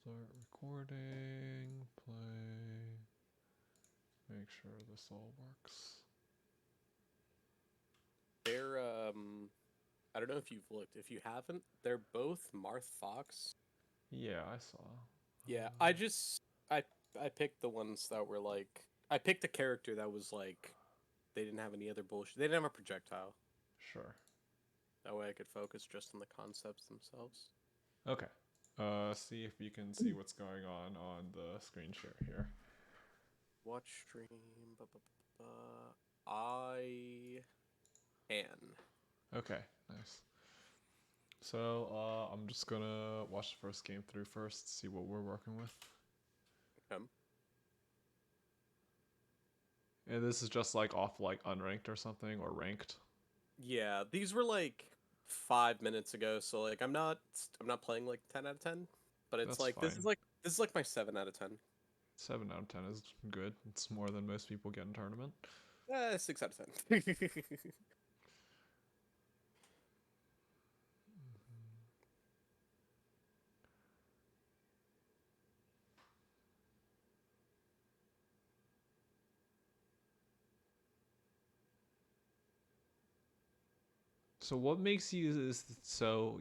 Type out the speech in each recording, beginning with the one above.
Start recording, play, make sure this all works. They're I don't know if you've looked. If you haven't, they're both Marth Fox. Yeah, I saw. Yeah, I picked the ones that were like I picked a character that was like they didn't have any other bullshit. They didn't have a projectile. Sure. That way I could focus just on the concepts themselves. Okay. See if you can see what's going on the screen share here. Watch stream. I can. Okay, nice. So, I'm just gonna watch the first game through first, see what we're working with. And this is just like off like unranked or something, or ranked. Yeah, these were like 5 minutes ago, so like I'm not playing like 10 out of 10, but it's That's like fine. this is like my 7 out of 10. 7 out of 10 is good. It's more than most people get in tournament. 6 out of 10. So what makes you so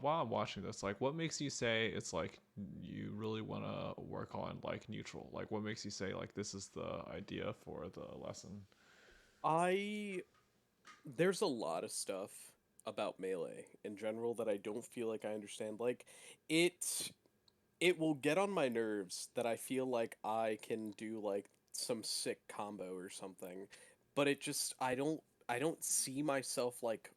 while I'm watching this, like what makes you say it's like you really want to work on like neutral? Like what makes you say like this is the idea for the lesson? I There's a lot of stuff about melee in general that I don't feel like I understand. Like it it will get on my nerves that I feel like I can do like some sick combo or something, but it just I don't see myself like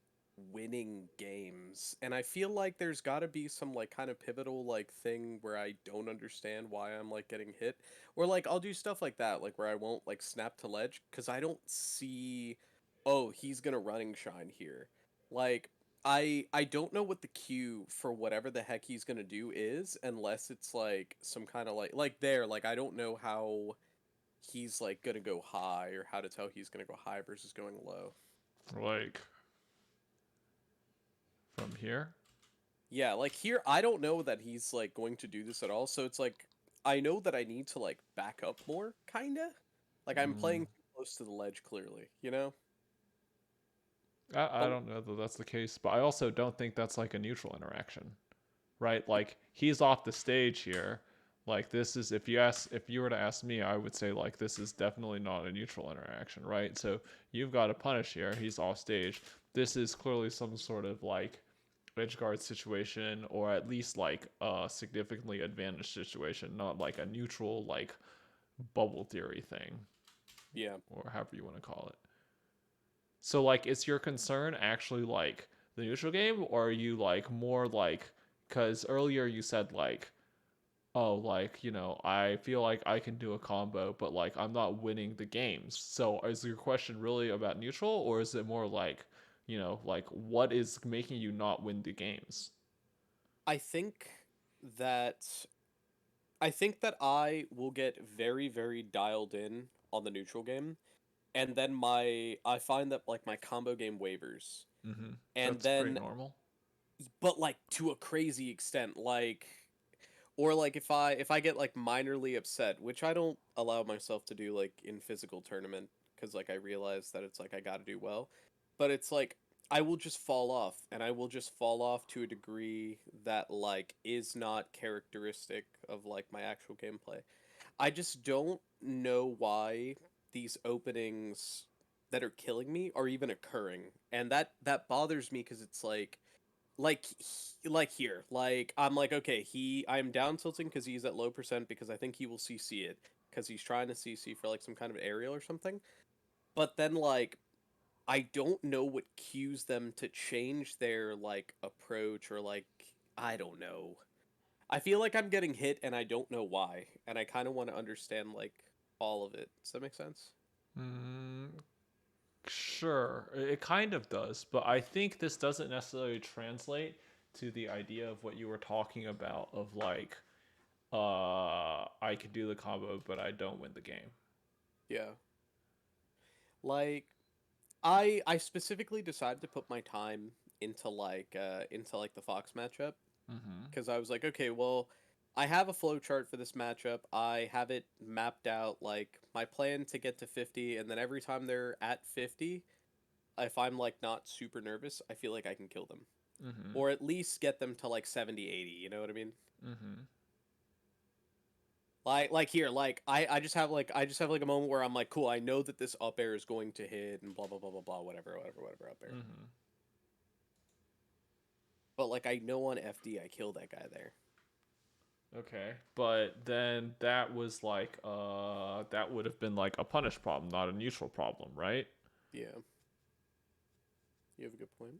winning games. And I feel like there's got to be some like kind of pivotal like thing where I don't understand why I'm like getting hit, or like I'll do stuff like that like where I won't like snap to ledge cuz I don't see, oh, he's going to running shine here. Like I don't know what the cue for whatever the heck he's gonna do is, unless it's like some kind of like there, like I don't know how he's like gonna go high or how to tell he's gonna go high versus going low. Like from here? Yeah, like here I don't know that he's like going to do this at all, so it's like I know that I need to like back up more, kinda. Like I'm Mm, playing too close to the ledge clearly, you know? I But don't know that that's the case, but I also don't think that's like a neutral interaction, right? Like he's off the stage here. Like this is if you were to ask me, I would say like this is definitely not a neutral interaction, right? So you've got to punish here. He's off stage. This is clearly some sort of like edge guard situation, or at least like a significantly advantaged situation, not like a neutral like bubble theory thing, yeah. or however you want to call it. So like, is your concern actually like the neutral game, or are you like more like, because earlier you said like, oh, like I feel like I can do a combo, but like I'm not winning the games. So is your question really about neutral, or is it more like, like what is making you not win the games? I think that I think that I will get very, very dialed in on the neutral game, and then my I find that like my combo game wavers, Mm-hmm. and That's pretty then normal. but like to a crazy extent, like or like if I get like minorly upset, which I don't allow myself to do like in physical tournament because like I realize that it's like I got to do well, but it's like I will just fall off, and I will just fall off to a degree that like is not characteristic of like my actual gameplay. I just don't know why these openings that are killing me are even occurring, and that bothers me because it's like here, like I'm like, okay, I'm down tilting because he's at low percent because I think he will CC it because he's trying to CC for like some kind of aerial or something. But then like I don't know what cues them to change their like approach, or like I don't know. I feel like I'm getting hit and I don't know why, and I kind of want to understand like all of it. Does that make sense? Mm, sure, it kind of does, but I think this doesn't necessarily translate to the idea of what you were talking about of like, I can do the combo, but I don't win the game. Yeah. Like I specifically decided to put my time into like the Fox matchup Mm-hmm. because I was like, okay, well, I have a flow chart for this matchup. I have it mapped out, like my plan to get to 50, and then every time they're at 50, if I'm like not super nervous, I feel like I can kill them. Mm-hmm. Or at least get them to like 70, 80. You know what I mean? Mm-hmm. Like here, like I just have like a moment where I'm like, cool, I know that this up air is going to hit and blah blah blah blah blah, whatever up air. Mm-hmm. But like I know on FD I kill that guy there. Okay. But then that was like that would have been like a punish problem, not a neutral problem, right? Yeah, you have a good point.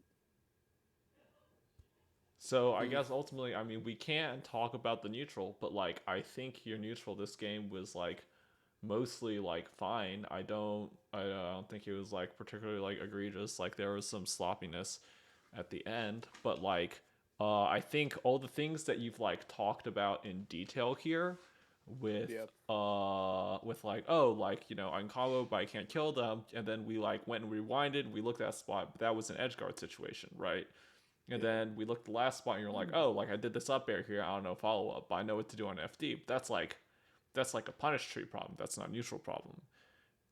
So I Hmm. guess ultimately, I mean, we can't talk about the neutral, but like I think your neutral this game was like mostly like fine. I don't think it was like particularly like egregious. Like there was some sloppiness at the end, but like I think all the things that you've like talked about in detail here Yeah. with like, oh, like, I'm combo but I can't kill them, and then we like went and rewinded and we looked at that spot, but that was an edge guard situation, right? And Yeah. then we looked at the last spot and you're like, Mm. oh, like I did this up air here, I don't know follow up, but I know what to do on FD. That's like a punish tree problem. That's not a neutral problem.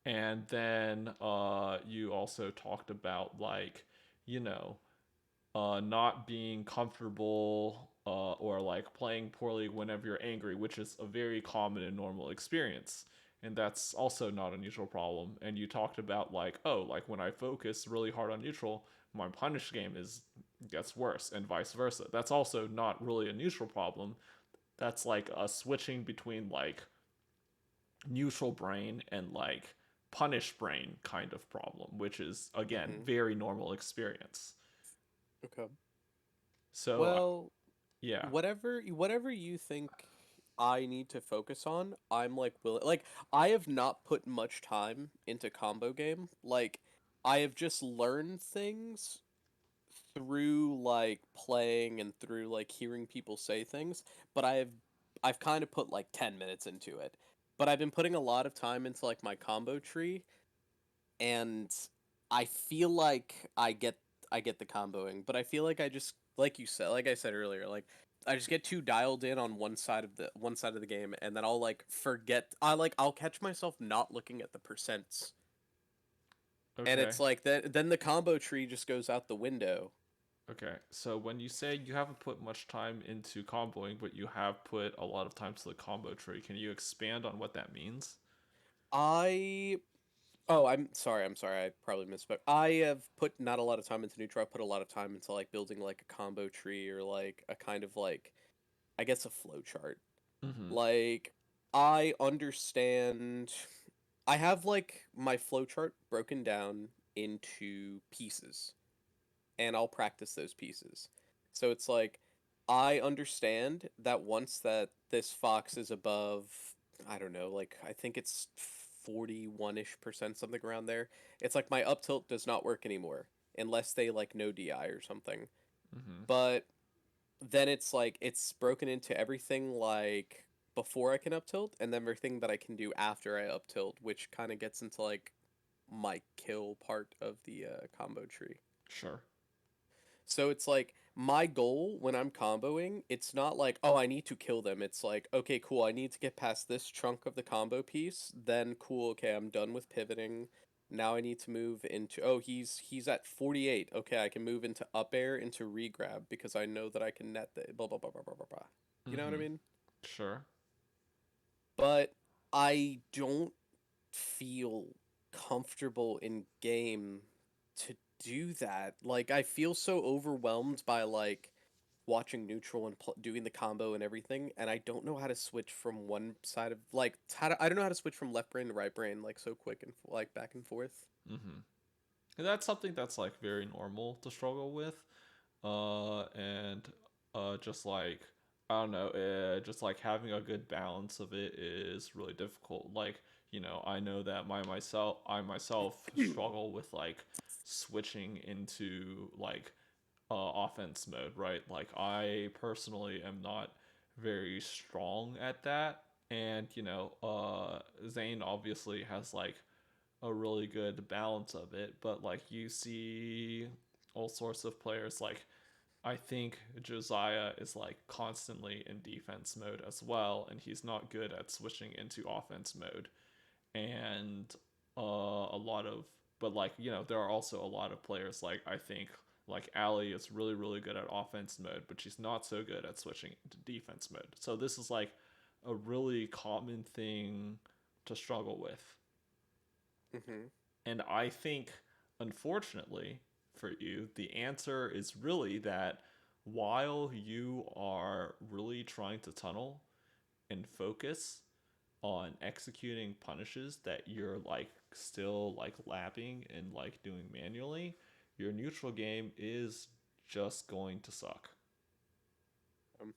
And then you also talked about like, you know, not being comfortable or like playing poorly whenever you're angry, which is a very common and normal experience. And that's also not a neutral problem. And you talked about like, oh, like when I focus really hard on neutral, my punish game is gets worse, and vice versa. That's also not really a neutral problem. That's like a switching between like neutral brain and like punish brain kind of problem, which is again Hmm. very normal experience. Okay. So Well, yeah. whatever you think I need to focus on, I'm like willing. Like I have not put much time into combo game. Like I have just learned things through like playing and through like hearing people say things, but I've kind of put like 10 minutes into it. But I've been putting a lot of time into like my combo tree, and I feel like I get the comboing, but I feel like I just like you said, like I said earlier, like I just get too dialed in on one side of the game, and then I'll like forget. I'll catch myself not looking at the percents, and Okay. it's like that. Then the combo tree just goes out the window. Okay. So when you say you haven't put much time into comboing, but you have put a lot of time to the combo tree, can you expand on what that means? I Oh, I'm sorry. I probably misspoke. I have put not a lot of time into neutral. I put a lot of time into like building like a combo tree or like a kind of like I guess a flow chart. Mm-hmm. Like I understand I have like my flow chart broken down into pieces and I'll practice those pieces. So it's like I understand that once that this fox is above, I don't know, like I think it's 41ish%, something around there. It's like my up tilt does not work anymore unless they like no DI or something. Mm-hmm. But then it's like it's broken into everything like before I can up tilt and then everything that I can do after I up tilt, which kind of gets into like my kill part of the combo tree. Sure. So it's like my goal when I'm comboing, it's not like, oh, I need to kill them. It's like, okay, cool, I need to get past this chunk of the combo piece. Then cool, okay, I'm done with pivoting. Now I need to move into he's at 48. Okay, I can move into up air into regrab because I know that I can net the blah blah blah blah blah blah blah. You know what I Mm-hmm. mean? Sure. But I don't feel comfortable in game to do that. Like I feel so overwhelmed by like watching neutral and doing the combo and everything, and I don't know how to switch from one side of like I don't know how to switch from left brain to right brain like so quick and like back and forth. Mm-hmm. And that's something that's like very normal to struggle with. And just like I don't know, just like having a good balance of it is really difficult. Like, I know that I myself struggle with like switching into like offense mode, right? Like I personally am not very strong at that. And Zane obviously has like a really good balance of it, but like you see all sorts of players like I think Josiah is like constantly in defense mode as well, and he's not good at switching into offense mode. And a lot of, but like, there are also a lot of players, like I think like Allie is really really good at offense mode, but she's not so good at switching into defense mode. So this is like a really common thing to struggle with. Mm-hmm. And I think, unfortunately for you, the answer is really that while you are really trying to tunnel and focus on executing punishes that you're like still like lapping and like doing manually, your neutral game is just going to suck. Um,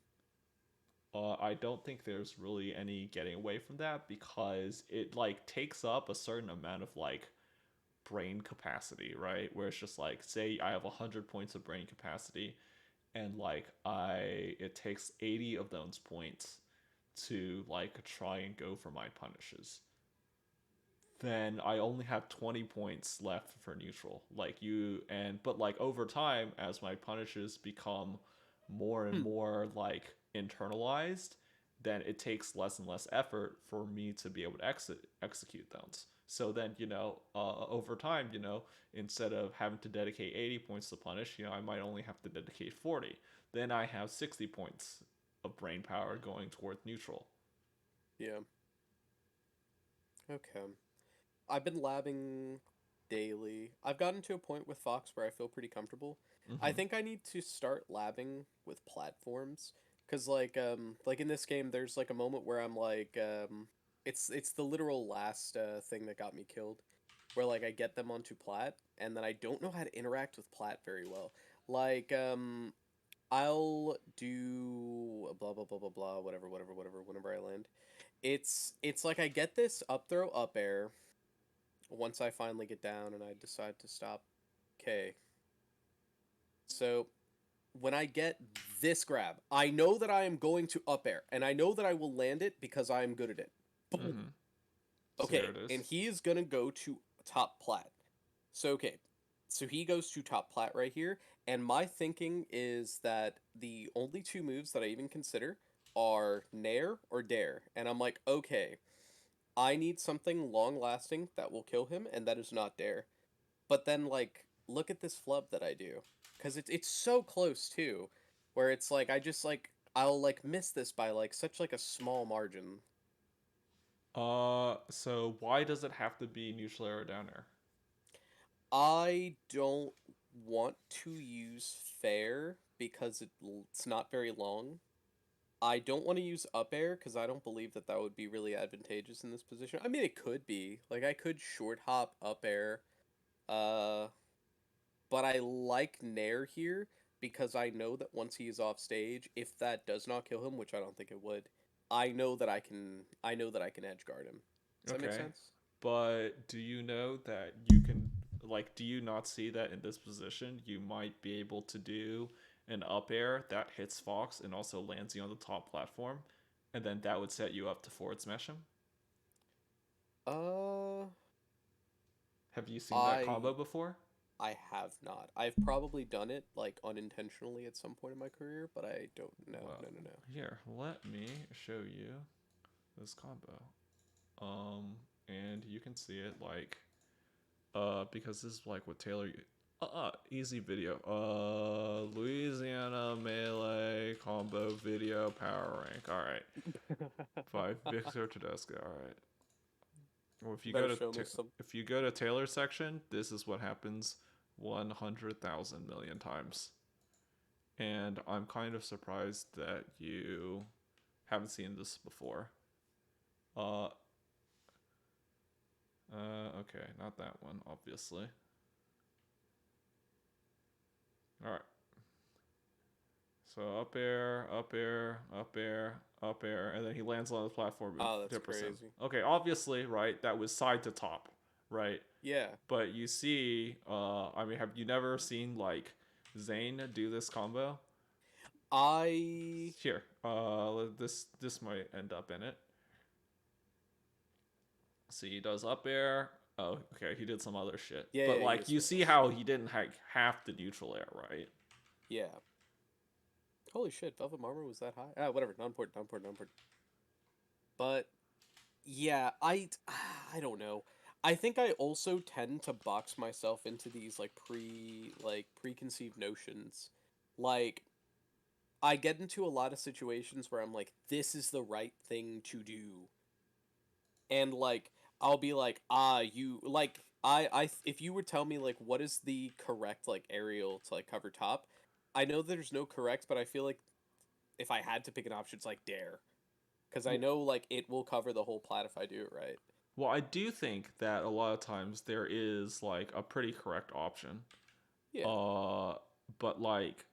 I don't think there's really any getting away from that because it like takes up a certain amount of like brain capacity, right? Where it's just like, say I have 100 points of brain capacity, and like it takes 80 of those points to like try and go for my punishes. Then I only have 20 points left for neutral. Like you and but like over time, as my punishes become more and hmm. more like internalized, then it takes less and less effort for me to be able to execute those. So then, over time, instead of having to dedicate 80 points to punish, I might only have to dedicate 40. Then I have 60 points of brain power going towards neutral. Yeah. Okay. I've been labbing daily. I've gotten to a point with Fox where I feel pretty comfortable. I Mm-hmm. think I need to start labbing with platforms cuz like in this game there's like a moment where I'm like it's the literal last thing that got me killed where like I get them onto plat and then I don't know how to interact with plat very well. Like I'll do blah blah blah blah blah whatever whenever I land. It's like I get this up throw up air once I finally get down and I decide to stop. Okay. So when I get this grab, I know that I am going to up air and I know that I will land it because I am good at it. Boom. Mm-hmm. So there Okay. it And is. he is going to go to top plat. So, okay. So he goes to top plat right here. And my thinking is that the only two moves that I even consider are Nair or Dare. And I'm like, okay, I need something long lasting that will kill him, and that is not Dare. But then like look at this flub that I do cuz it's so close too where it's like I just like I'll like miss this by like such like a small margin. So why does it have to be neutral air or down air? I don't want to use fair because it's not very long. I don't want to use up air because I don't believe that that would be really advantageous in this position. I mean, it could be. Like, I could short hop up air. Uh, but I like Nair here because I know that once he is off stage, if that does not kill him, which I don't think it would, I know that I can edge guard him. Does that make Okay. sense? But do you know that you can, like, do you not see that in this position you might be able to do an up air that hits Fox and also lands you on the top platform? And then that would set you up to forward smash him? Uh Have you seen that I combo before? I have not. I've probably done it like unintentionally at some point in my career, but I don't know. Well, No, no, no. here, let me show you this combo. And you can see it like, because this is like what Taylor, easy video. Louisiana melee combo video power rank. All right, by Victor Tedesco. All right. Well, You better show me some. if you go to Taylor's section, this is what happens 100,000 million times. And I'm kind of surprised that you haven't seen this before. Uh, okay, not that one, obviously. All right. So up air, up air, up air, up air, and then he lands on the platform with Oh, that's Dipperson. crazy. Okay, obviously, right? That was side to top, right? Yeah. But you see, I mean, have you never seen like Zane do this combo? I Here, this might end up in it. See, he does up air. Oh, okay, he did some other shit. yeah, But yeah, he like, has you some see other how stuff. he didn't have half the neutral air, right? Yeah. holy shit, Velvet Armor was that high? Ah, whatever, not important, not important, not important. But yeah, I don't know. I think I also tend to box myself into these like preconceived notions. Like I get into a lot of situations where I'm like, this is the right thing to do. And like I'll be like, you like if you would tell me like what is the correct like aerial to like cover top, I know there's no correct, but I feel like if I had to pick an option, it's like dare. Because I Well, know like it will cover the whole plat if I do it right. well, I do think that a lot of times there is like a pretty correct option. Yeah. Uh, but like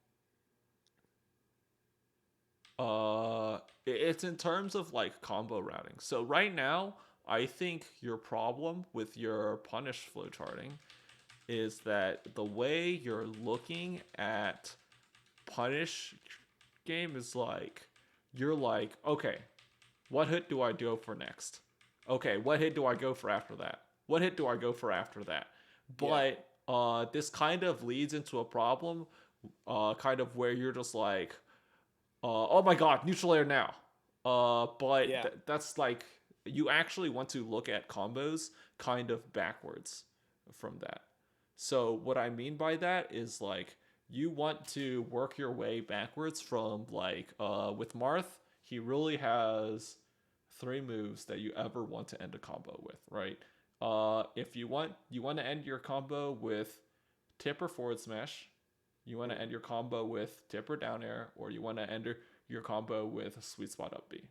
it's in terms of like combo routing. So right now, I think your problem with your punish flowcharting is that the way you're looking at punish game is like you're like, okay, what hit do I go for next? Okay, what hit do I go for after that? What hit do I go for after that? Yeah. But this kind of leads into a problem, kind of where you're just like, oh my god, neutral air now. But Yeah. that's like you actually want to look at combos kind of backwards from that. So what I mean by that is like you want to work your way backwards from like with Marth, he really has three moves that you ever want to end a combo with, right? If you want to end your combo with tip or forward smash, you want to Mm. end your combo with tip or down air, or you want to end your combo with sweet spot up B.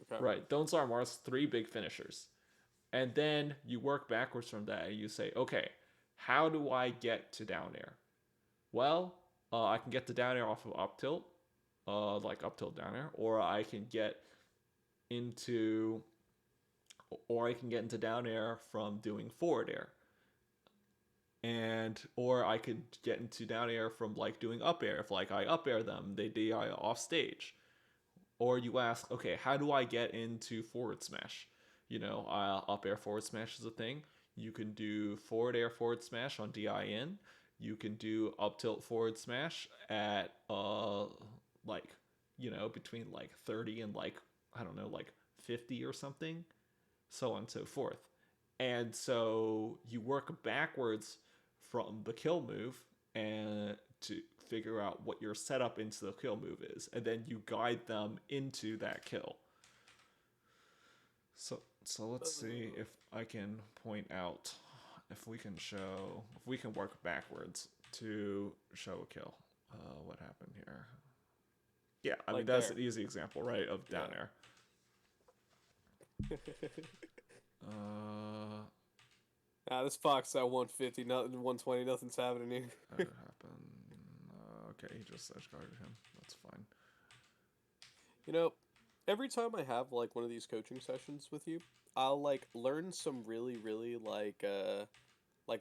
Okay. Right, those are Mars' three big finishers. And then you work backwards from that and you say, okay, how do I get to down air? Well, I can get to down air off of up tilt, like up tilt down air, into or I can get into down air from doing forward air. And or I could get into down air from like doing up air. If like I up air them, they die off stage. Or you ask, okay, how do I get into forward smash? Up air forward smash is a thing. You can do forward air forward smash on DIN. You can do up tilt forward smash at like between like 30 and like I don't know like 50 or something, so on and so forth. And so you work backwards from the kill move and to figure out what your setup into the kill move is, and then you guide them into that kill. So let's see if I can point out if we can work backwards to show a kill. What happened here? Yeah, I mean Like that's there. an easy example, right, of down Yeah. air. Uh, This Fox at 150, nothing 120, nothing's happening that here. happened. Okay, he just edge guarded him. That's fine. You know, every time I have like one of these coaching sessions with you, I'll like learn some really, really like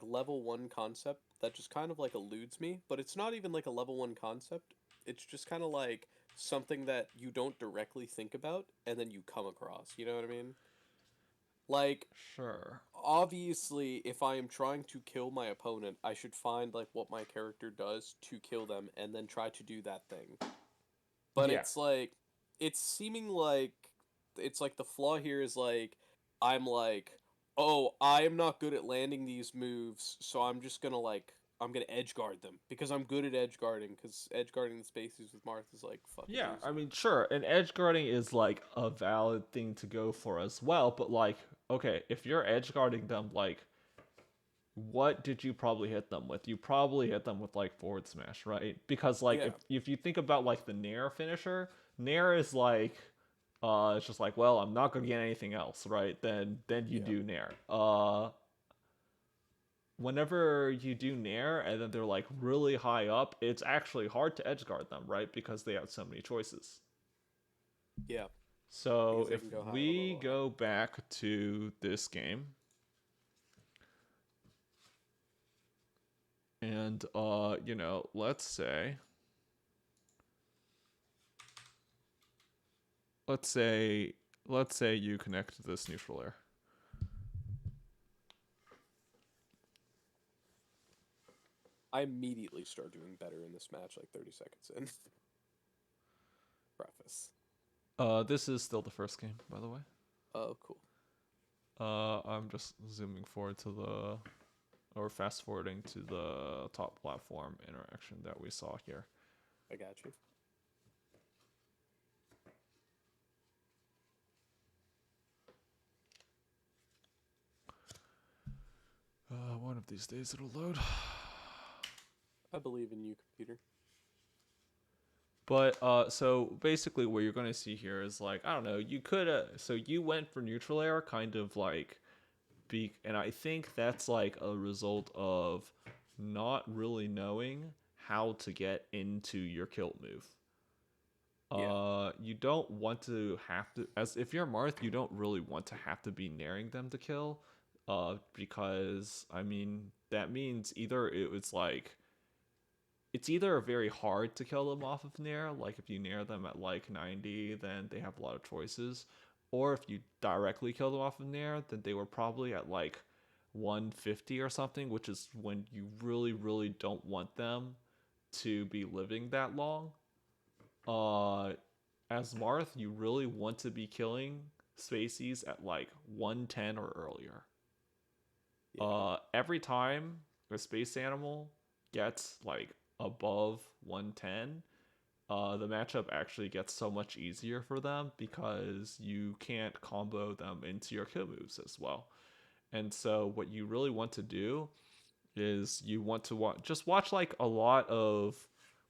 level one concept that just kind of like eludes me, but it's not even like a level one concept. It's just kind of like something that you don't directly think about and then you come across. You know what I mean? Like Sure. obviously if I am trying to kill my opponent, I should find like what my character does to kill them and then try to do that thing. But Yeah. it's like it's seeming like it's like the flaw here is like I'm like, "Oh, I am not good at landing these moves, so I'm just going to like I'm going to edge guard them because I'm good at edge guarding cuz edge guarding the spaces with Marth is like fucking Yeah, I easy." mean, sure, and edge guarding is like a valid thing to go for as well, but like, okay, if you're edge guarding them, like, what did you probably hit them with? You probably hit them with like forward smash, right? Because like Yeah. if you think about like the Nair finisher, Nair is like it's just like, well, I'm not gonna get anything else, right? Then you Yeah. do Nair. Whenever you do Nair and then they're like really high up, it's actually hard to edge guard them, right? Because they have so many choices. Yeah. So Because they if can go high or we low. go back to this game and let's say let's say you connect this neutral air. I immediately start doing better in this match like 30 seconds in. this? This is still the first game, by the way. Oh, cool. I'm just zooming forward to or fast forwarding to the top platform interaction that we saw here. I got you. One of these days it'll load. I believe in you, computer. But so basically, what you're going to see here is like, I don't know, you could so you went for neutral air, kind of like and I think that's like a result of not really knowing how to get into your kill move. Yeah. You don't want to have to, as if you're Marth, you don't really want to have to be naring them to kill, because I mean that means either it's either very hard to kill them off of Nair, like if you Nair them at like 90, then they have a lot of choices, or if you directly kill them off of Nair, then they were probably at like 150 or something, which is when you really, really don't want them to be living that long. Uh, as Marth, you really want to be killing Spacies at like 110 or earlier. Yeah. Every time a space animal gets like above 110, the matchup actually gets so much easier for them because you can't combo them into your kill moves as well. And so what you really want to do is you want to just watch a lot of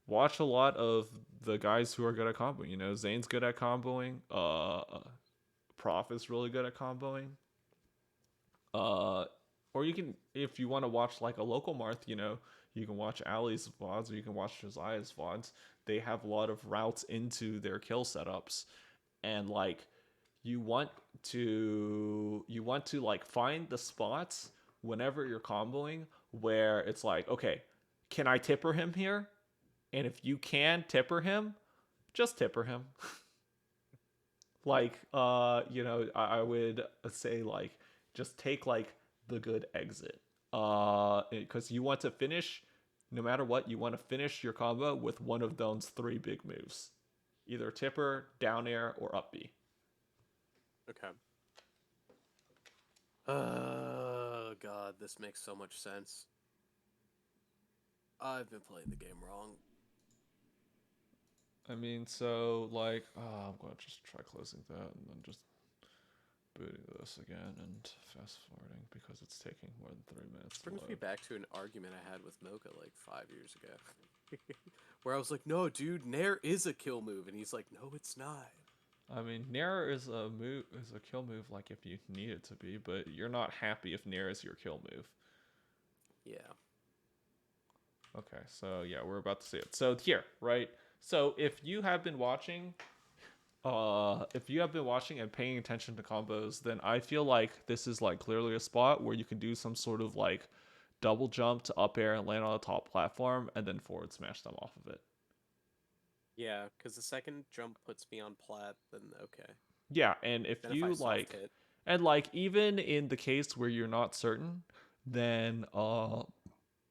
the guys who are good at comboing. You know, Zane's good at comboing. Prof is really good at comboing. Uh, or you can, if you want to watch like a local Marth, you know, you can watch Ali's VODs or you can watch Josiah's VODs. They have a lot of routes into their kill setups, and like you want to like find the spots whenever you're comboing where it's like, okay, can I tipper him here? And if you can tipper him, just tipper him. Yeah. Like you know, I would say like just take like the good exit, because you want to finish, no matter what, you want to finish your combo with one of those three big moves, either tipper, down air, or up B. Okay. Oh god, this makes so much sense. I've been playing the game wrong. I mean, so like, I'm gonna just try closing that and then just booting this again and fast forwarding because it's taking more than 3 minutes This to brings me load. back to an argument I had with Mocha like 5 years ago. Where I was like, no, dude, Nair is a kill move. And he's like, no, it's not. I mean, Nair is a kill move like if you need it to be, but you're not happy if Nair is your kill move. Yeah. Okay, so yeah, we're about to see it. So here, right? So if you have been watching and paying attention to combos, then I feel like this is like clearly a spot where you can do some sort of like double jump to up air and land on the top platform and then forward smash them off of it. Yeah, because the second jump puts me on plat, then okay. Yeah, and if Then if I you soft like, hit, and like even in the case where you're not certain, then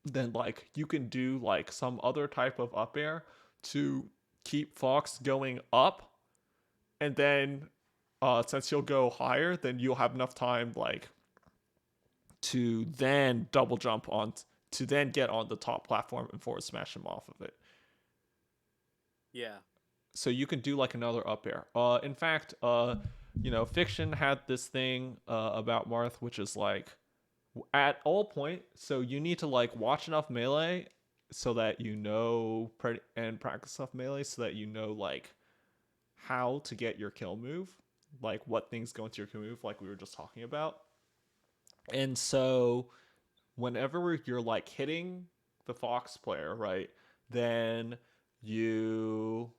then like you can do like some other type of up air to keep Fox going up, and then since you'll go higher, then you'll have enough time like to then double jump on to then get on the top platform and forward smash him off of it. yeah. So you can do like another up air. In fact, you know, Fiction had this thing about Marth, which is like at all point. So you need to like watch enough melee so that you know and practice enough melee so that you know like how to get your kill move, like what things go into your kill move, like we were just talking about. And so whenever you're like hitting the Fox player, right, then you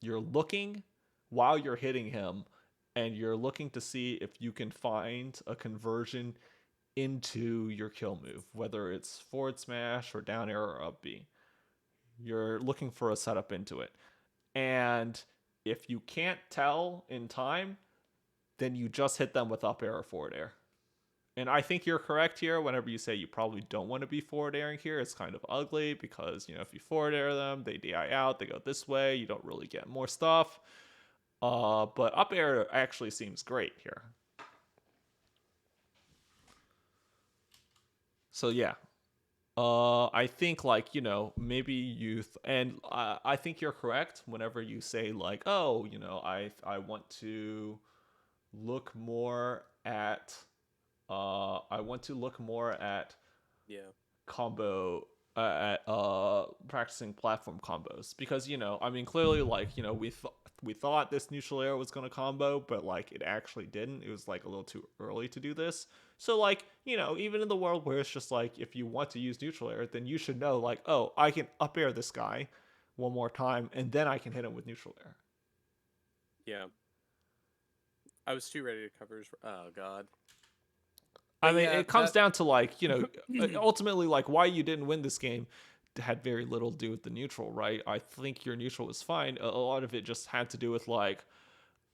you're looking while you're hitting him and you're looking to see if you can find a conversion into your kill move, whether it's forward smash or down air or up B. You're looking for a setup into it. And if you can't tell in time, then you just hit them with up air or forward air. And I think you're correct here whenever you say you probably don't want to be forward airing here. It's kind of ugly because, if you forward air them, they DI out, they go this way, you don't really get more stuff. But up air actually seems great here. So yeah, I think maybe and I think you're correct whenever you say like, oh, I want to look more at I want to look more at Yeah. combo at practicing platform combos because I mean clearly we thought this neutral air was going to combo, but like it actually didn't. It was like a little too early to do this. So like even in the world where it's just like if you want to use neutral air, then you should know like, oh, I can up air this guy one more time and then I can hit him with neutral air. Yeah. I was too ready to cover. Oh God. I But mean, yeah, it comes that. down to like, ultimately like why you didn't win this game had very little to do with the neutral, right? I think your neutral was fine. A lot of it just had to do with like,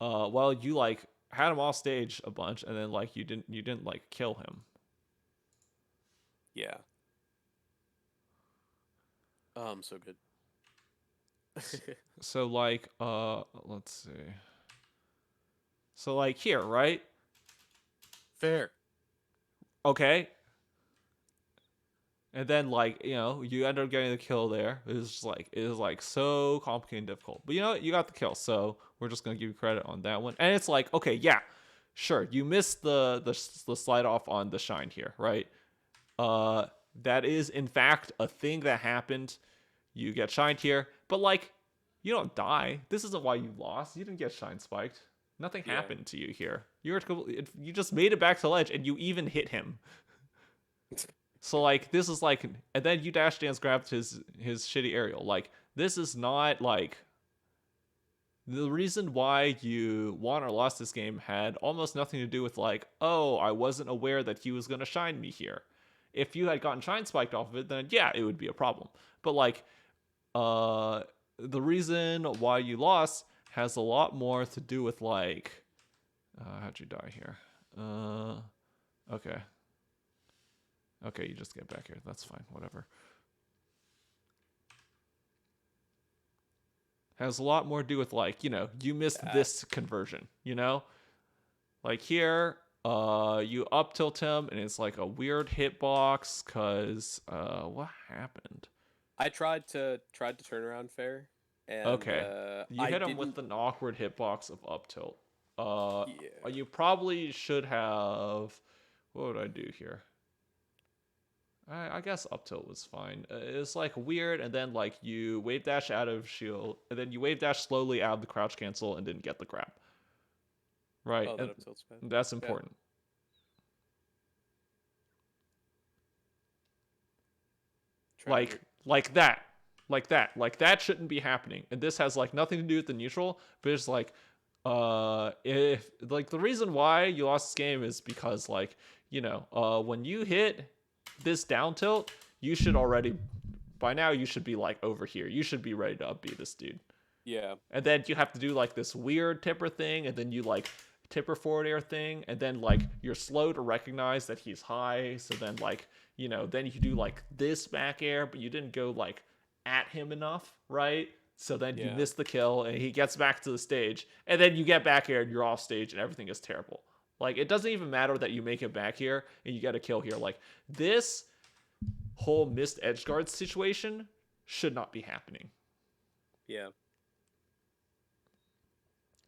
well, you like had him off stage a bunch, and then like you didn't like kill him. Yeah. So good. So like, let's see. So like here, right? Fair. Okay. And then like, you end up getting the kill there. It was like so complicated and difficult. But you know what? You got the kill, so we're just gonna give you credit on that one. And it's like, okay, yeah, sure, you missed the slide off on the shine here, right? That is in fact a thing that happened. You get shined here, but like you don't die. This isn't why you lost. You didn't get shine spiked. Nothing Yeah. happened to you here. You just made it back to ledge and you even hit him. So like this is like, and then you dash dance grabbed his shitty aerial. Like this is not like the reason why you won or lost this game had almost nothing to do with like, oh, I wasn't aware that he was gonna shine me here. If you had gotten shine spiked off of it, then yeah, it would be a problem. But like, the reason why you lost has a lot more to do with like, how'd you die here? Okay. Okay, you just get back here. That's fine. Whatever. Has a lot more to do with like, you missed this conversion, Like here, you up tilt him and it's like a weird hitbox cuz what happened? I tried to turn around fair, and Okay. You I hit him with didn't. an awkward hitbox of up tilt. Yeah. You probably should have, what would I do here? I guess up tilt was fine. It's like weird, and then like you wave dash out of shield, and then you wave dash slowly out of the crouch cancel and didn't get the grab. Right, Oh, and that up tilt's bad. that's Yeah. important. Tragic. Like that, like that shouldn't be happening. And this has like nothing to do with the neutral, but it's like, if like the reason why you lost this game is because like when you hit this down tilt, you should already by now you should be like over here. You should be ready to upbeat this dude. Yeah. And then you have to do like this weird tipper thing, and then you like tipper forward air thing, and then like you're slow to recognize that he's high. So then like then you do like this back air, but you didn't go like at him enough, right? So then you Yeah. miss the kill, and he gets back to the stage, and then you get back air, and you're off stage, and everything is terrible. Like it doesn't even matter that you make it back here and you get a kill here. Like this whole missed edge guard situation should not be happening. Yeah.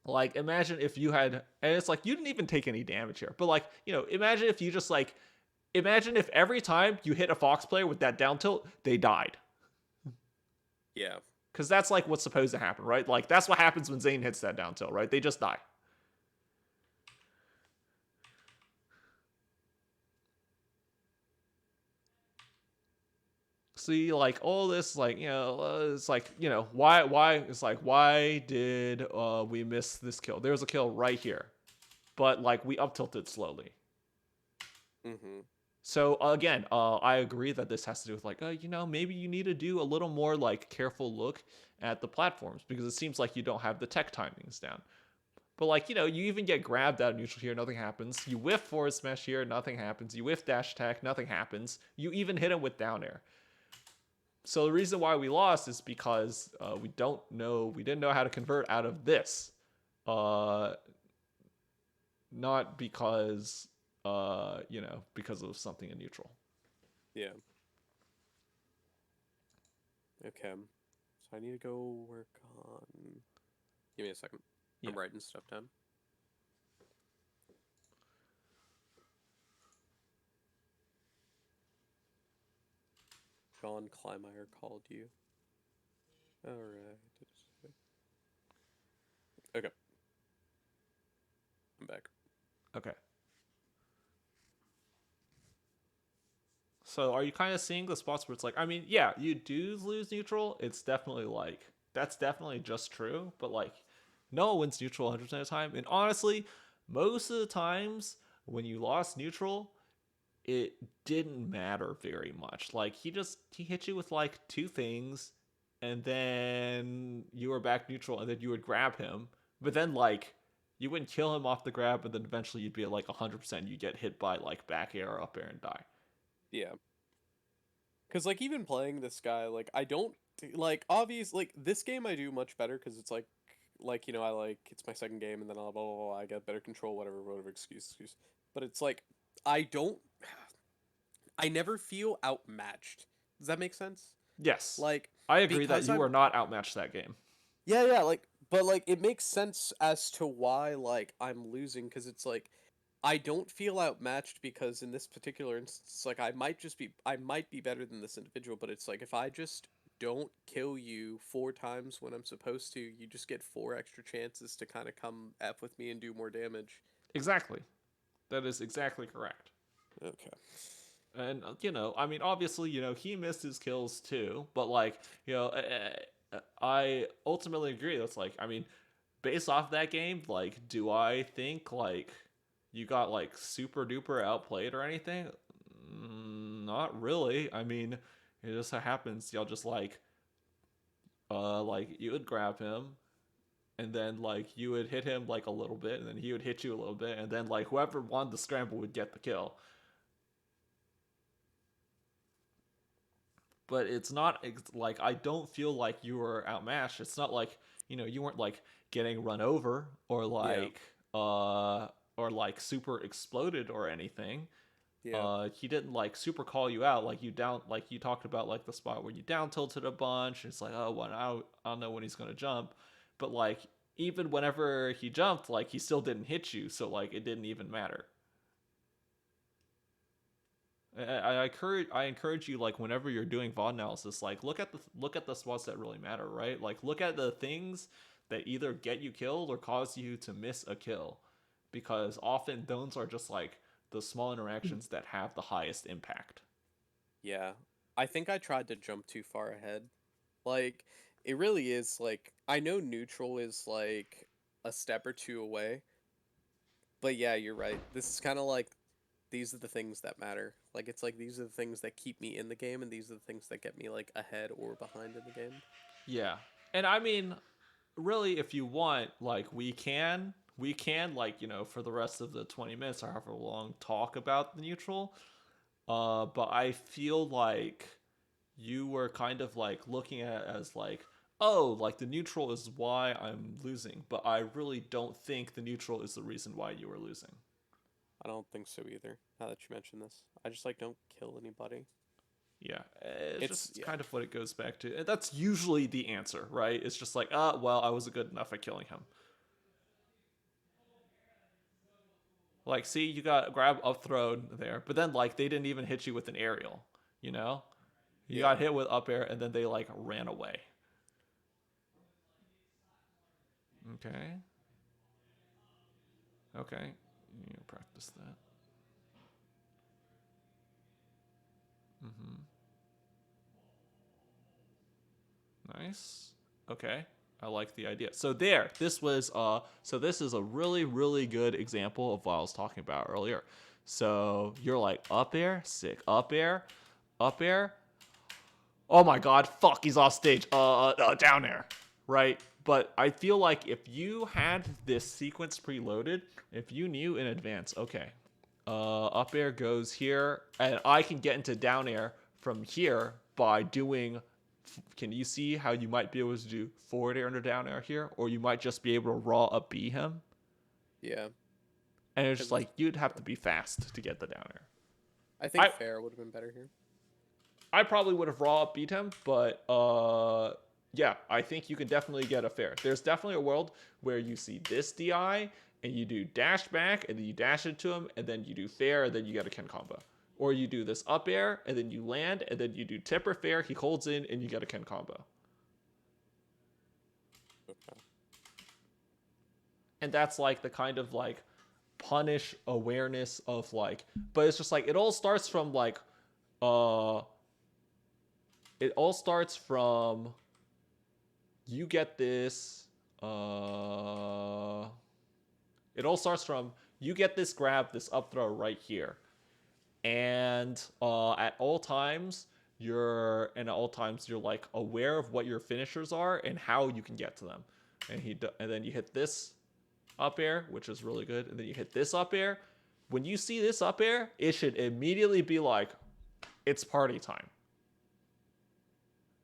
Like imagine if you had, and it's like you didn't even take any damage here, but like imagine if you just like, imagine if every time you hit a Fox player with that down tilt, they died. Yeah. Because that's like what's supposed to happen, right? Like that's what happens when Zane hits that down tilt, right? They just die. See, like all this, like it's like why it's like why did we miss this kill? There was a kill right here, but like we up tilted slowly. Mm-hmm. So again, I agree that this has to do with like maybe you need to do a little more like careful look at the platforms because it seems like you don't have the tech timings down. But like, you even get grabbed out of neutral here, nothing happens. You whiff forward smash here, nothing happens. You whiff dash attack, nothing happens. You even hit him with down air. So the reason why we lost is because we didn't know how to convert out of this. Not because because of something in neutral. Yeah. Okay. So I need to go work on. Give me a second. Yeah. I'm writing stuff down. John Kleinmeyer called you. Alright. Okay. I'm back. Okay. So are you kind of seeing the spots where it's like, I mean, yeah, you do lose neutral. It's definitely like, that's definitely just true. But like, no one wins neutral 100% of the time. And honestly, most of the times when you lost neutral, it didn't matter very much. Like he hit you with like two things, and then you were back neutral, and then you would grab him. But then like you wouldn't kill him off the grab, but then eventually you'd be at like 100%. You get hit by like back air or up air and die. Yeah. Because, like, even playing this guy, like, I don't, like, obvious, like, this game I do much better because it's, I like, it's my second game and then blah, blah, blah, blah, I get better control, whatever, excuse. But it's, like, I don't, I never feel outmatched. Does that make sense? Yes, Like, I agree that because you I'm, were not outmatched that game. yeah, like, but, like, it makes sense as to why, like, I'm losing because it's, like, I don't feel outmatched because in this particular instance, like I might be better than this individual, but it's like if I just don't kill you 4 times when I'm supposed to, you just get 4 extra chances to kind of come F with me and do more damage. Exactly. That is exactly correct. Okay. And I mean, obviously, he missed his kills too, but like, I ultimately agree. That's like, I mean, based off that game, like, do I think like you got like super duper outplayed or anything? Not really. I mean, it just happens. Y'all just like you would grab him, and then like you would hit him like a little bit, and then he would hit you a little bit, and then like whoever won the scramble would get the kill. But it's not like, I don't feel like you were outmatched. It's not like, you weren't like getting run over or Yeah. like super exploded or anything. Yeah. He didn't like super call you out, like you down, like you talked about like the spot where you down tilted a bunch. It's like, oh, well, I don't know when he's gonna jump, but like even whenever he jumped, like he still didn't hit you, so like it didn't even matter. I encourage you, like, whenever you're doing VOD analysis, like look at the spots that really matter, right? Like look at the things that either get you killed or cause you to miss a kill, because often those are just like the small interactions that have the highest impact. Yeah. I think I tried to jump too far ahead. Like, it really is like I know neutral is like a step or two away, but yeah, you're right. This is kind of like these are the things that matter. Like it's like these are the things that keep me in the game and these are the things that get me like ahead or behind in the game. Yeah, and I mean, really, if you want, like, we can like, for the rest of the 20 minutes or however long, talk about the neutral. But I feel like you were kind of like looking at it as like, oh, like the neutral is why I'm losing, but I really don't think the neutral is the reason why you were losing. I don't think so either. Now that you mention this, I just like don't kill anybody. Yeah, it's It's just yeah, kind of what it goes back to. And that's usually the answer, right? It's just like, well, I wasn't good enough at killing him. Like, see, you got grab up throw there, but then like they didn't even hit you with an aerial, you know? You yeah. got hit with up air and then they like ran away. Okay. Okay. You practice that. Mm-hmm. Nice. Okay. I like the idea. So there, this is a really, really good example of what I was talking about earlier. So you're like up air, sick, up air. Oh my god, fuck, he's off stage. Down air. Right? But I feel like if you had this sequence preloaded, if you knew in advance, okay, up air goes here, and I can get into down air from here by doing. Can you see how you might be able to do forward air under down air here, or you might just be able to raw up B him? Yeah. And it's just like you'd have to be fast to get the down air. I think fair would have been better here. I probably would have raw up beat him, but yeah, I think you can definitely get a fair. There's definitely a world where you see this DI and you do dash back and then you dash into him and then you do fair and then you get a Ken combo. Or you do this up air and then you land and then you do tip or fair, he holds in and you get a Ken combo. Okay. And that's like the kind of like punish awareness of like, but it's just like it all starts from like it all starts from you get this it all starts from you get this grab, this up throw right here, and at all times you're like aware of what your finishers are and how you can get to them, and then you hit this up air, which is really good, and then you hit this up air. When you see this up air, it should immediately be like, it's party time.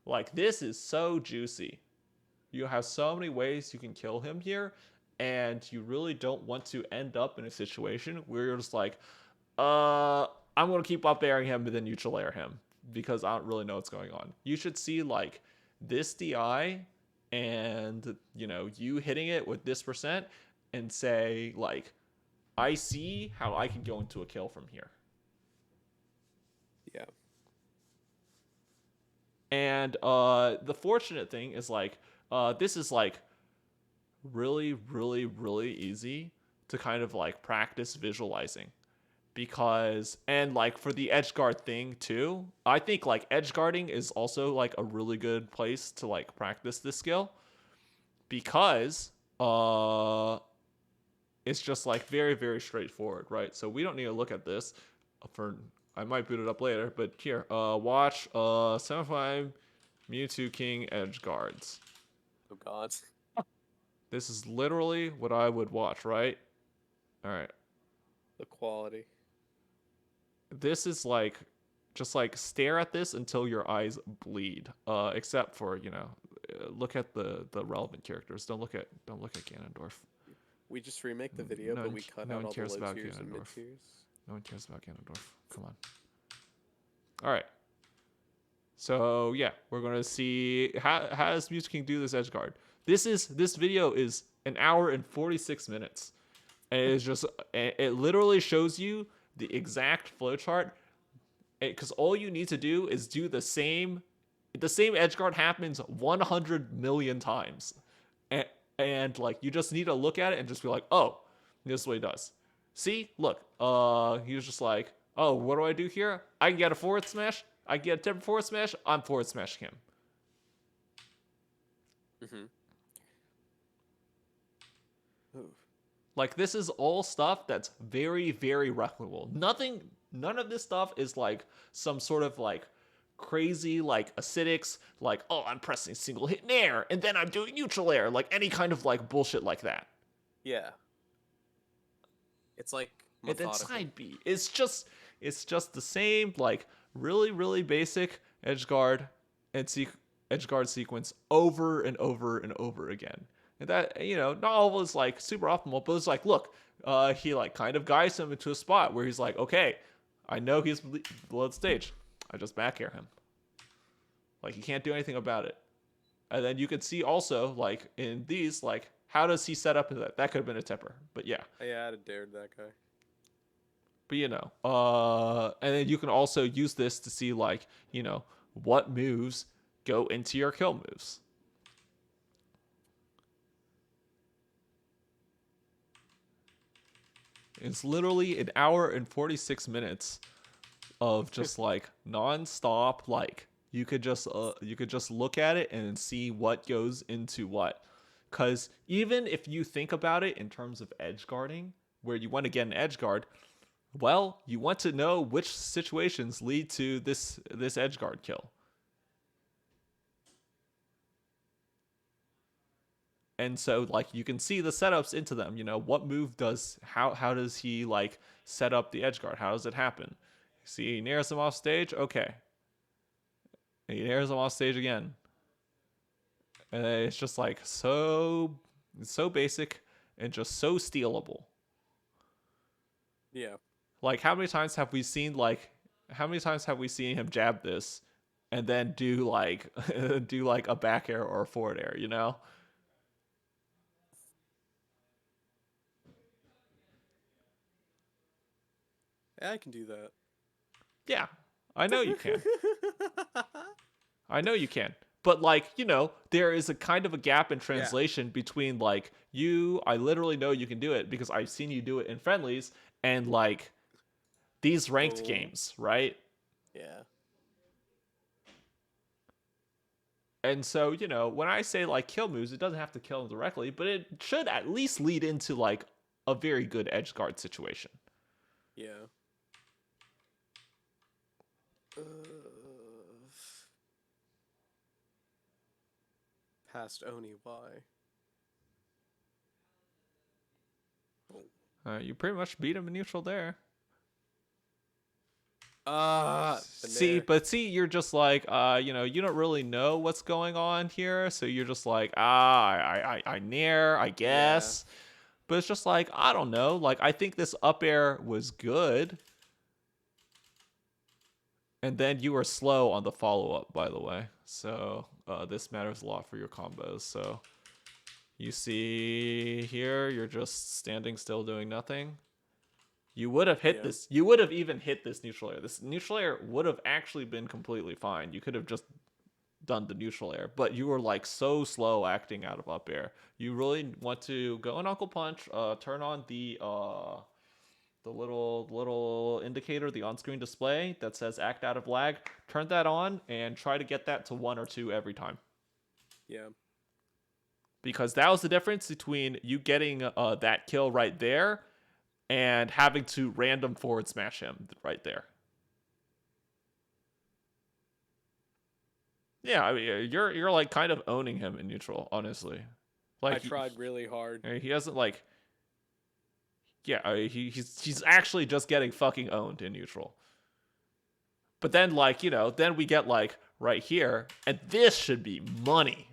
Like, this is so juicy. You have so many ways you can kill him here, and you really don't want to end up in a situation where you're just like, I'm going to keep up airing him and then neutral air him because I don't really know what's going on. You should see, like, this DI and, you know, you hitting it with this percent and say, like, I see how I can go into a kill from here. Yeah. And the fortunate thing is, like, this is, like, really, really, really easy to kind of, like, practice visualizing. Because, and, like, for the edge guard thing, too, I think, like, edge guarding is also, like, a really good place to, like, practice this skill. Because, it's just like very, very straightforward, right? So we don't need to look at this for, I might boot it up later, but here, watch 75 Mewtwo King edge guards. Oh god. This is literally what I would watch, right? All right. The quality. This is like, just like stare at this until your eyes bleed. Except for, you know, look at the relevant characters. Don't look at Ganondorf. We just remake the video, but we cut out all the low tiers and mid tiers. No one cares about Ganondorf. Come on. All right. So yeah, we're gonna see how does Mewtwo King do this edge guard. This video is an hour and 46 minutes, and it literally shows you the exact flowchart. Because all you need to do is do the same edge guard happens 100 million times, and like you just need to look at it and just be like, oh, this is what he does. See, look, he was just like, oh, what do I do here? I can get a forward smash. I can get a tip forward smash. I'm forward smashing him. Like, this is all stuff that's very, very replicable. None of this stuff is like some sort of like crazy like acidics, like, oh, I'm pressing single hit nair and then I'm doing neutral air, like any kind of like bullshit like that. Yeah. It's like methodical. And then side B. It's just the same, like really, really basic edge guard and edge guard sequence over and over and over again. And that, you know, not all is like super optimal, but it's like, look, he like kind of guides him into a spot where he's like, okay, I know he's below the stage. I just back air him. Like, he can't do anything about it. And then you can see also, like, in these, like, how does he set up into that? That could have been a tipper, but yeah. Yeah, I'd have dared that guy. But, you know, and then you can also use this to see, like, you know, what moves go into your kill moves. It's literally an hour and 46 minutes of just like non-stop, like you could just look at it and see what goes into what. Because even if you think about it in terms of edge guarding, where you want to get an edge guard, well, you want to know which situations lead to this edge guard kill. And so like you can see the setups into them. What move does how does he like set up the edge guard? How does it happen? See, he nares him off stage. Okay, and he nares him off stage again, and it's just like so basic and just so stealable. Yeah. Like how many times have we seen him jab this and then do like do like a back air or a forward air? Yeah, I can do that. Yeah, I know you can. I know you can. But like, there is a kind of a gap in Yeah. translation between like I literally know you can do it because I've seen you do it in friendlies and like these ranked Oh. games, right? Yeah. And so, when I say like kill moves, it doesn't have to kill them directly, but it should at least lead into like a very good edge guard situation. Yeah. Uh, past Oni, why? Oh. You pretty much beat him in neutral there. The See, nair. but see, you're just like, you don't really know what's going on here, so you're just like, I nair, I Yeah. guess. But it's just like, I don't know. Like, I think this up air was good. And then you were slow on the follow up, by the way. So this matters a lot for your combos. So you see here, you're just standing still doing nothing. You would have hit this. You would have even hit this neutral air. This neutral air would have actually been completely fine. You could have just done the neutral air, but you were like so slow acting out of up air. You really want to go in Uncle Punch, turn on the little indicator, the on-screen display that says act out of lag. Turn that on and try to get that to 1 or 2 every time. Yeah. Because that was the difference between you getting that kill right there and having to random forward smash him right there. Yeah, I mean, you're like kind of owning him in neutral, honestly. Like I tried really hard. he hasn't like, yeah, he's actually just getting fucking owned in neutral. But then like then we get like right here, and this should be money.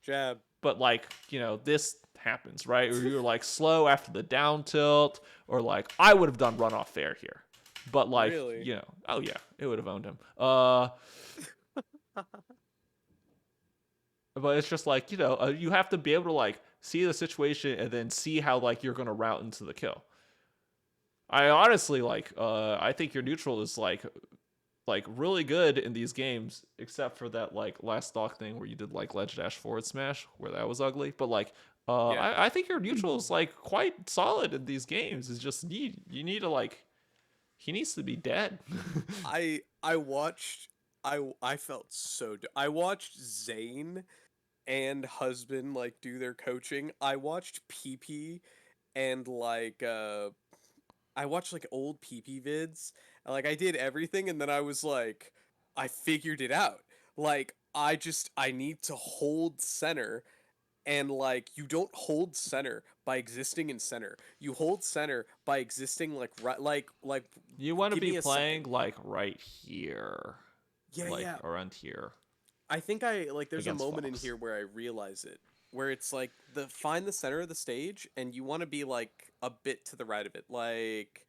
Jab. But like this happens right, or you're like slow after the down tilt, or like I would have done runoff fair here, but like Really? oh yeah, it would have owned him. But it's just like you have to be able to like see the situation and then see how like you're gonna route into the kill. I honestly like I think your neutral is like really good in these games, except for that like last stock thing where you did like ledge dash forward smash where that was ugly. But like Yeah. I think your neutral is like quite solid in these games. It's just you need to like he needs to be dead. I watched I felt so I watched Zane and husband like do their coaching. I watched PP and like I watched like old PP vids. And, like I did everything and then I was like I figured it out. Like I need to hold center, and like you don't hold center by existing in center. You hold center by existing like right like You want to give be me a playing second. like right here, Yeah, like yeah. around here I think I like there's a against moment in Fox. here where I realize it, where it's like find the center of the stage and you want to be like a bit to the right of it. Like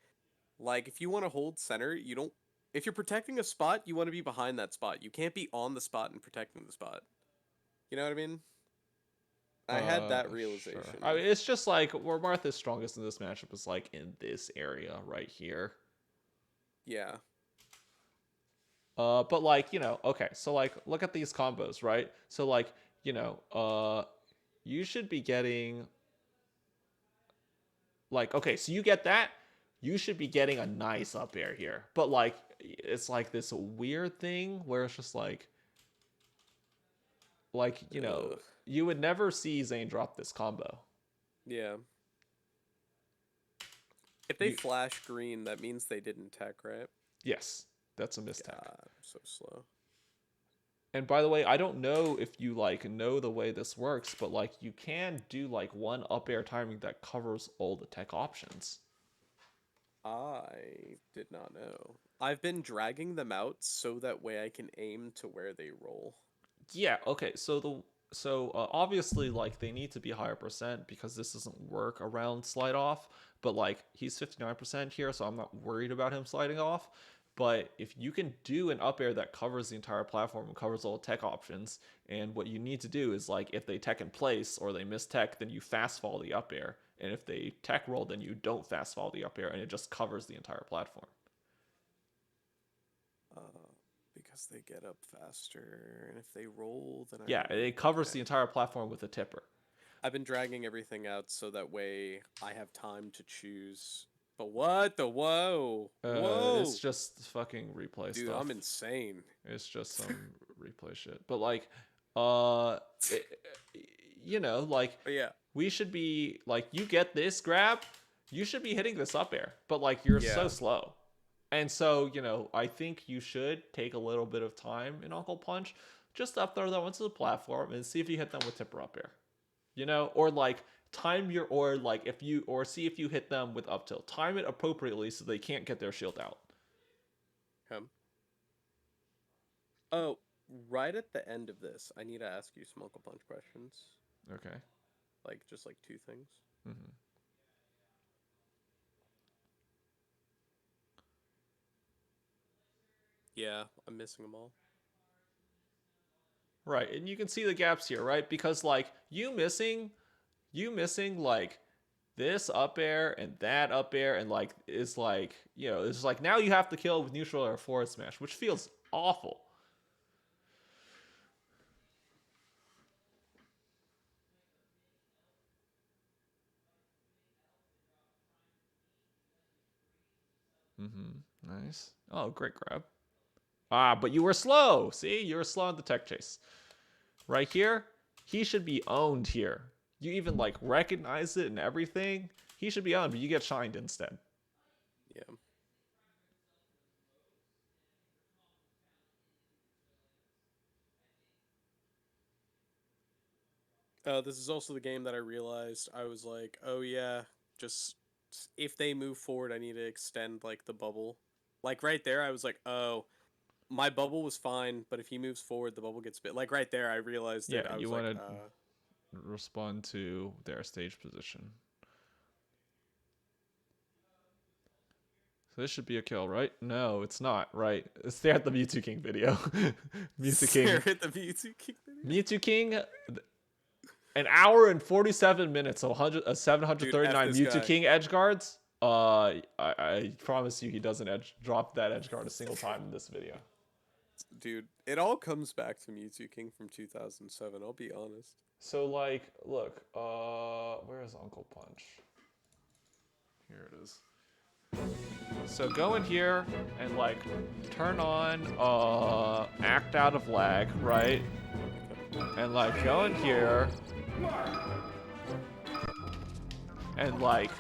if you want to hold center, you don't if you're protecting a spot, you want to be behind that spot. You can't be on the spot and protecting the spot. You know what I mean? I had that Sure. I realization. mean, it's just like where Martha's strongest in this matchup is like in this area right here. Yeah. But like okay, so like look at these combos, right? So like you should be getting like okay, so you get that, you should be getting a nice up air here. But like it's like this weird thing where it's just like Ugh. you would never see Zane drop this combo. Yeah. If they You flash green, that means they didn't tech, right? yes, that's a mistake. God, I'm so slow. And by the way, I don't know if you like know the way this works, but like you can do like one up air timing that covers all the tech options. I did not know. I've been dragging them out so that way I can aim to where they roll. Yeah, okay. Obviously like they need to be higher percent because this doesn't work around slide off, but like he's 59% here, so I'm not worried about him sliding off. But if you can do an up air that covers the entire platform and covers all tech options, and what you need to do is like if they tech in place or they miss tech, then you fast fall the up air. And if they tech roll, then you don't fast fall the up air and it just covers the entire platform. Because they get up faster, and if they roll, then Yeah, it covers the entire platform with a tipper. I've been dragging everything out so that way I have time to choose. But what the whoa? Whoa! It's just fucking replay Dude, stuff. I'm insane. It's just some replay shit. But like, it, you know, like yeah, we should be like, you get this grab, you should be hitting this up air, but like you're so slow. And so, you know, I think you should take a little bit of time in Uncle Punch, just up throw that onto the platform and see if you hit them with tipper up air. You know, or like time your or like if you or see if you hit them with up tilt. Time it appropriately so they can't get their shield out. Oh, right at the end of this, I need to ask you some Uncle Punch questions. Okay. Like just like two things. Mm-hmm. Yeah, I'm missing them all. Right, and you can see the gaps here, right? Because like you missing like this up air and that up air and like is like, you know, it's like now you have to kill with neutral or forward smash, which feels awful. Mm-hmm. Nice. Oh, great grab. Ah, but you were slow. See, you were slow on the tech chase. Right here, he should be owned here. You even like recognize it and everything. He should be owned, but you get shined instead. Yeah. This is also the game that I realized I was like, oh yeah, just if they move forward, I need to extend like the bubble. Like right there, I was like, oh, my bubble was fine, but if he moves forward, the bubble gets bit. Like right there, I realized Yeah, it. I was you like, want to respond to their stage position. So this should be a kill, right? No, it's not, right? Stare at the Mewtwo King video. Mewtwo King. Stare at the Mewtwo King video? Mewtwo King, an hour and 47 minutes, 739 Dude, Mewtwo King edge guards. I promise you he doesn't drop that edge guard a single time in this video. Dude, it all comes back to Mewtwo King from 2007, I'll be honest. So like, look, where is Uncle Punch? Here it is. So go in here and like turn on act out of lag, right? And like go in here and like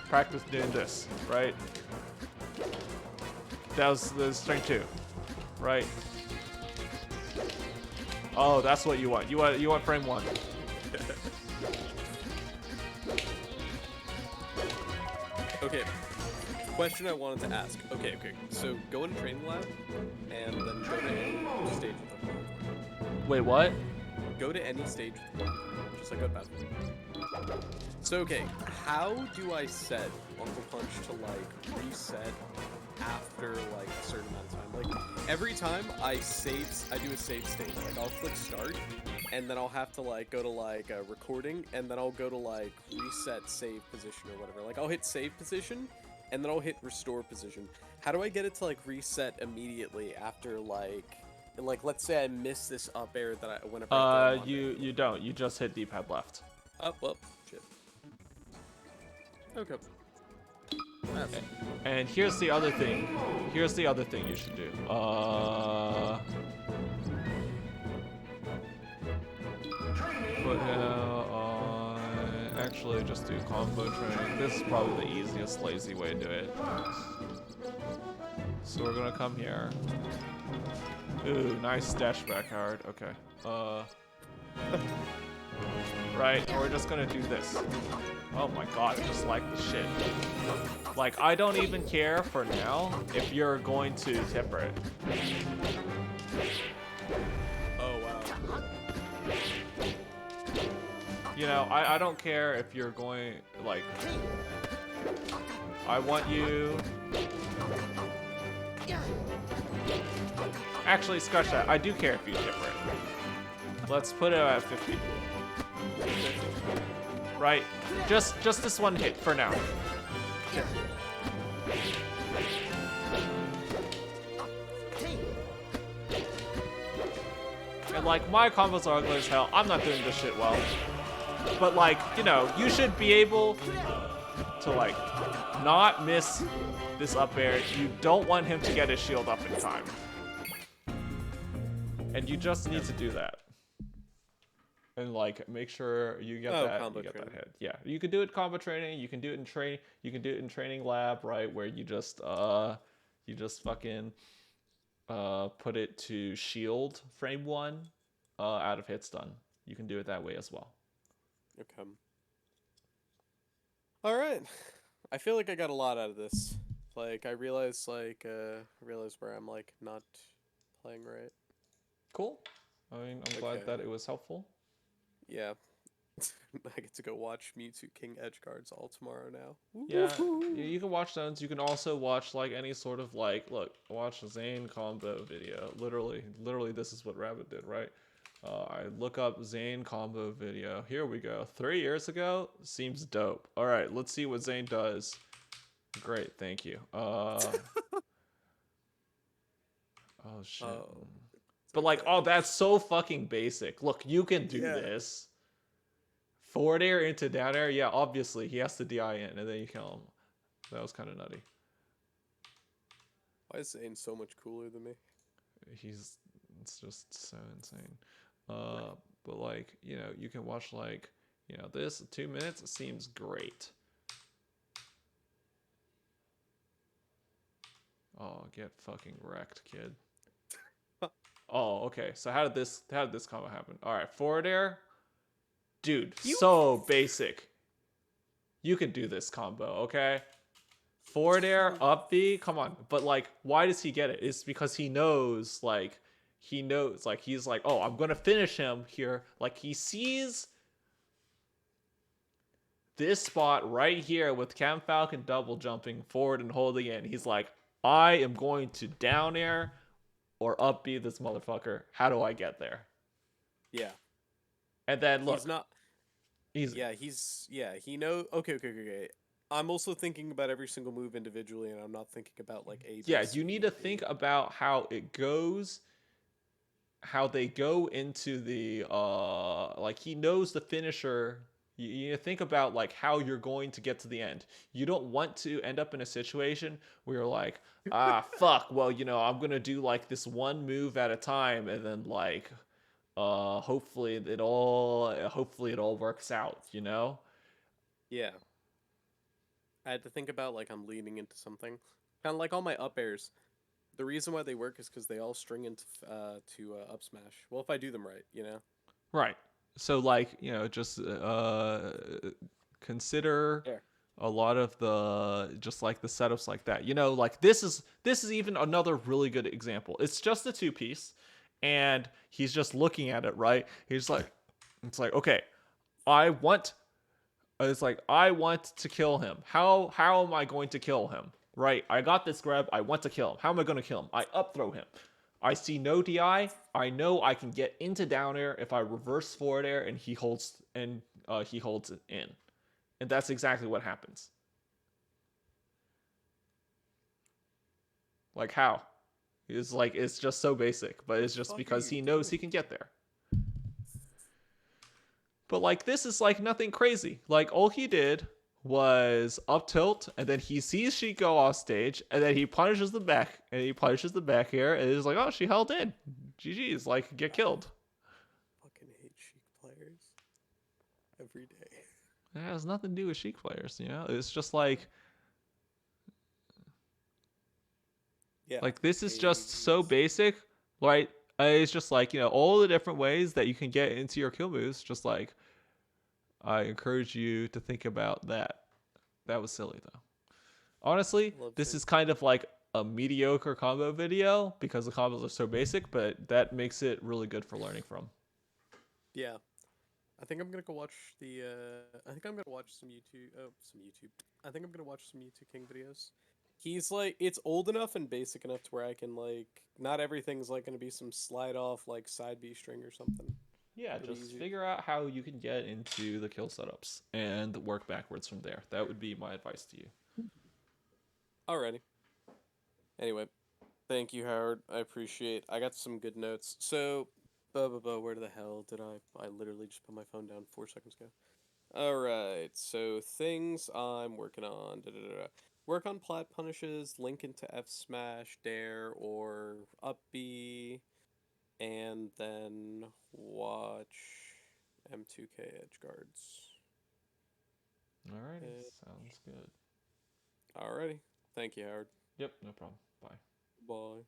practice doing this, right? That was the string 2, right? Oh, that's what you want. You want frame 1. Okay. Question I wanted to ask. Okay. So go in training lab and then go to any stage with them. Wait, what? Go to any stage with them. Just like go to basketball. So okay, how do I set Uncle Punch to like reset after like a certain amount of time? Like every time I do a save state, like I'll click start and then I'll have to like go to like recording and then I'll go to like reset save position or whatever. Like I'll hit save position and then I'll hit restore position. How do I get it to like reset immediately after like let's say I miss this up air that I whenever you don't. You just hit D-pad left. Up, shit. Okay. And here's the other thing. Here's the other thing you should do. Put him on. Actually, just do combo training. This is probably the easiest, lazy way to do it. So we're gonna come here. Ooh, nice dash back hard. Okay. Right, we're just gonna do this. Oh my god, I just like the shit. Like, I don't even care for now if you're going to tipper it. Oh wow. You know, I don't care if you're going, like, I want you... Actually, scratch that. I do care if you tipper it. Let's put it at 50. Right? Just this one hit for now. And like, my combos are ugly as hell. I'm not doing this shit well. But like, you know, you should be able to like not miss this up air. You don't want him to get his shield up in time. And you just need to do that. And like, make sure you get that hit. Yeah, you can do it combo training. You can do it in train. You can do it in training lab, right? Where you just fucking put it to shield frame 1 out of hit stun. You can do it that way as well. Okay. All right. I feel like I got a lot out of this. Like I realized where I'm like not playing right. Cool. I mean, I'm glad that it was helpful. Yeah. I get to go watch Mewtwo King Edge cards all tomorrow now. Yeah, you can watch those. You can also watch like any sort of like, look, watch a Zane combo video. Literally, this is what Rabbit did, right? I look up Zane combo video. Here we go. 3 years ago, seems dope. All right, let's see what Zane does. Great, thank you. Oh shit. But like, oh, that's so fucking basic. Look, you can do this. Forward air into down air. Yeah, obviously he has to DI in, and then you kill him. That was kind of nutty. Why is Zane so much cooler than me? It's just so insane. But like, you know, you can watch like, you know, this 2 minutes. It seems great. Oh, get fucking wrecked, kid. Oh, okay. So how did this combo happen? All right, forward air. Dude, so basic. You can do this combo, okay? Forward air, up B, come on. But like, why does he get it? It's because he knows, he's like, oh, I'm gonna finish him here. Like, he sees this spot right here with Cam Falcon double jumping forward and holding in. He's like, I am going to down air or up B this motherfucker. How do I get there? Yeah. And then look, he knows. Okay. I'm also thinking about every single move individually, and I'm not thinking about like A. Yeah, you need to think about how it goes, how they go into the like he knows the finisher. You think about like how you're going to get to the end. You don't want to end up in a situation where you're like, fuck, well, you know, I'm gonna do like this one move at a time, and then like hopefully it all works out, you know? Yeah. I had to think about like I'm leaning into something. Kind of like all my up airs. The reason why they work is because they all string into up smash. Well, if I do them right, you know? Right. So like, you know, just consider a lot of the just like the setups like that. You know, like this is even another really good example. It's just a 2-piece. And he's just looking at it, right? He's like, it's like, okay, I want to kill him. How am I going to kill him? Right? I got this grab. I want to kill him. How am I going to kill him? I up throw him. I see no DI. I know I can get into down air if I reverse forward air and he holds it in. And that's exactly what happens. Like how? It's like, it's just so basic, but it's just because he knows he can get there. But like, this is like nothing crazy. Like, all he did was up tilt, and then he sees she go off stage, and then he punishes the back, and he punishes the back here, and it's like, oh, she held in. GG's, like, get killed. Fucking hate Sheik players. Every day. It has nothing to do with Sheik players, you know? It's just like... Yeah. Like, this is just so basic, right? It's just like, all the different ways that you can get into your kill moves. Just like, I encourage you to think about that. That was silly though. Honestly, I love this seeing. is kind of like a mediocre combo video because the combos are so basic, but that makes it really good for learning from. Yeah, I think I'm gonna go watch the. I think I'm gonna watch some YouTube. Oh, some YouTube. I think I'm gonna watch some YouTube King videos. He's like, it's old enough and basic enough to where I can like, not everything's like gonna be some slide off like side B string or something. Yeah, It'll be just easy. figure out how you can get into the kill setups and work backwards from there. That would be my advice to you. Alrighty. Anyway, thank you, Howard. I appreciate. I got some good notes. So, where the hell did I? I literally just put my phone down 4 seconds ago. All right. So things I'm working on. Work on plat punishes. Link into F smash, dare, or up B, and then watch M2K edge guards. Alrighty, Eh, sounds good. Alrighty. Thank you, Howard. Yep, no problem. Bye. Bye.